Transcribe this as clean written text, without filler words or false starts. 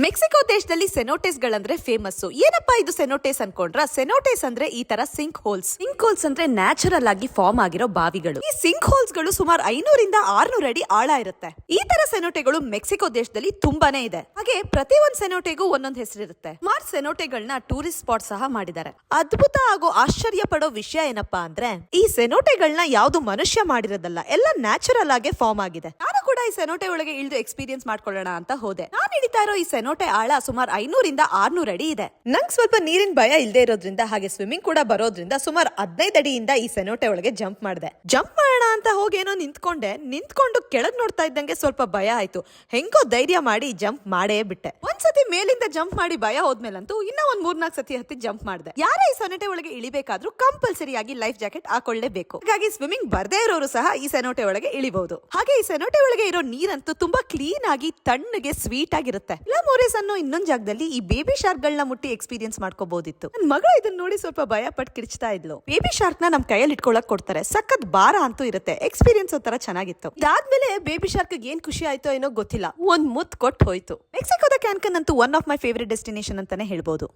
Mexico ದೇಶದಲ್ಲಿ ಸೆನೋಟೇಸ್ ಗಳಂದ್ರೆ famous. ಏನಪ್ಪಾ ಇದು ಸೆನೋಟೇಸ್ ಅನ್ಕೊಂಡ್ರ? ಸೆನೋಟೇಸ್ ಅಂದ್ರೆ ಈ ತರ ಸಿಂಕ್ ಹೋಲ್ಸ್ ಅಂದ್ರೆ ನ್ಯಾಚುರಲ್ ಆಗಿ ಫಾರ್ಮ್ ಆಗಿರೋ ಬಾವಿಗಳು. ಈ ಸಿಂಕ್ ಹೋಲ್ಸ್ ಗಳು ಸುಮಾರು 500 ರಿಂದ 600 ಅಡಿ ಆಳ ಇರುತ್ತೆ. ಈ ತರ ಸೆನೋಟೆಗಳು ಮೆಕ್ಸಿಕೋ ದೇಶದಲ್ಲಿ ತುಂಬಾನೇ ಇದೆ. ಹಾಗೆ ಪ್ರತಿ ಒಂದ್ ಸೆನೋಟೆಗೂ ಒಂದೊಂದು ಹೆಸರಿರುತ್ತೆ. ಸುಮಾರು ಸೆನೋಟೆಗಳನ್ನ ಟೂರಿಸ್ಟ್ ಸ್ಪಾಟ್ ಸಹ ಮಾಡಿದ್ದಾರೆ. ಅದ್ಭುತ ಹಾಗೂ ಆಶ್ಚರ್ಯ ಪಡೋ ವಿಷಯ ಏನಪ್ಪಾ ಅಂದ್ರೆ ಈ ಸೆನೋಟೆಗಳನ್ನ ಯಾವ್ದು ಮನುಷ್ಯ ಮಾಡಿರೋದಲ್ಲ, ಎಲ್ಲ ನ್ಯಾಚುರಲ್ ಆಗಿ ಫಾರ್ಮ್ ಆಗಿದೆ. ನಾನು ಕೂಡ ಈ ಸೆನೋಟೆ ಒಳಗೆ ಇಳಿದು ಎಕ್ಸ್ಪೀರಿಯನ್ಸ್ ಮಾಡ್ಕೊಳ್ಳೋಣ ಅಂತ ಹೋದೆ. ನಾನು ಹಿಡಿತಾ ಇರೋ ಈ ಸೆನೋಟೆ ಆಳ ಸುಮಾರು 500 ರಿಂದ 600 ಅಡಿ ಇದೆ. ನಂಗೆ ಸ್ವಲ್ಪ ನೀರಿನ ಭಯ ಇಲ್ಲದೆ ಇರೋದ್ರಿಂದ ಹಾಗೆ ಸ್ವಿಮ್ಮಿಂಗ್ ಕೂಡ ಬರೋದ್ರಿಂದ ಸುಮಾರು 15 ಅಡಿಯಿಂದ ಈ ಸೆನೋಟೆ ಒಳಗೆ ಜಂಪ್ ಮಾಡಿದೆ. ಜಂಪ್ ಮಾಡೋಣ ಅಂತ ಹೋಗೇನೋ ನಿಂತ್ಕೊಂಡು ಕೆಳಗ್ ನೋಡ್ತಾ ಇದ್ದಂಗೆ ಸ್ವಲ್ಪ ಭಯ ಆಯ್ತು. ಹೆಂಗೋ ಧೈರ್ಯ ಮಾಡಿ ಜಂಪ್ ಮಾಡೇ ಬಿಟ್ಟೆ. ಒಂದ್ಸತಿ ಮೇಲಿಂದ ಜಂಪ್ ಮಾಡಿ ಭಯ ಹೋದ್ಮೇಲಂತೂ ಇನ್ನ ಒಂದ್ 3-4 ಸತಿ ಹತ್ತಿ ಜಂಪ್ ಮಾಡಿದೆ. ಯಾರೇ ಈ ಸೆನೋಟೆ ಒಳಗೆ ಇಳಿಬೇಕಾದ್ರೂ ಕಂಪಲ್ಸರಿ ಆಗಿ ಲೈಫ್ ಜಾಕೆಟ್ ಹಾಕೊಳ್ಳೇಬೇಕು. ಹಾಗಾಗಿ ಸ್ವಿಮ್ಮಿಂಗ್ ಬರ್ದೇ ಇರೋರು ಸಹ ಈ ಸೆನೋಟೆ ಒಳಗೆ ಇಳಿಬಹುದು. ಹಾಗೆ ಈ ಸೆನೋಟೆ ಒಳಗೆ ಇರೋ ನೀರಂತೂ ತುಂಬಾ ಕ್ಲೀನ್ ಆಗಿ ತಣ್ಣಗೆ ಸ್ವೀಟ್ ಆಗಿರುತ್ತೆ. ಮೋರೇಸ್ ಅನ್ನೋ ಇನ್ನೊಂದ್ ಜಾಗದಲ್ಲಿ ಈ ಬೇಬಿ ಶಾರ್ಕ್ ಗಳನ್ನ ಮುಟ್ಟಿ ಎಕ್ಸ್ಪೀರಿಯನ್ಸ್ ಮಾಡ್ಕೋಬಹುದಿತ್ತು. ನನ್ ಮಗ ಇದನ್ನ ನೋಡಿ ಸ್ವಲ್ಪ ಭಯ ಪಟ್ಟು ಕಿರ್ಚ್ತಾ ಇದ್ಲು. ಬೇಬಿ ಶಾರ್ಕ್ ನ ನಮ್ ಕೈಯಲ್ಲಿ ಇಟ್ಕೊಳಕ್ ಕೊಡ್ತಾರೆ. ಸಖತ್ ಭಾರ ಅಂತೂ ಇರುತ್ತೆ. ಎಕ್ಸ್ಪೀರಿಯನ್ಸ್ ಒಂಥರ ಚೆನ್ನಾಗಿತ್ತು. ಇದಾದ್ಮೇಲೆ ಬೇಬಿ ಶಾರ್ಕ್ ಏನ್ ಖುಷಿ ಆಯ್ತೋ ಏನೋ ಗೊತ್ತಿಲ್ಲ, ಒಂದ್ ಮುತ್ ಕೊಟ್ಟು ಹೋಯ್ತು. ಮೆಕ್ಸಿಕೋದ ಕ್ಯಾನ್ಕನ್ ಅಂತೂ one of my favourite destination ಅಂತಾನೆ ಹೇಳ್ಬೋದು.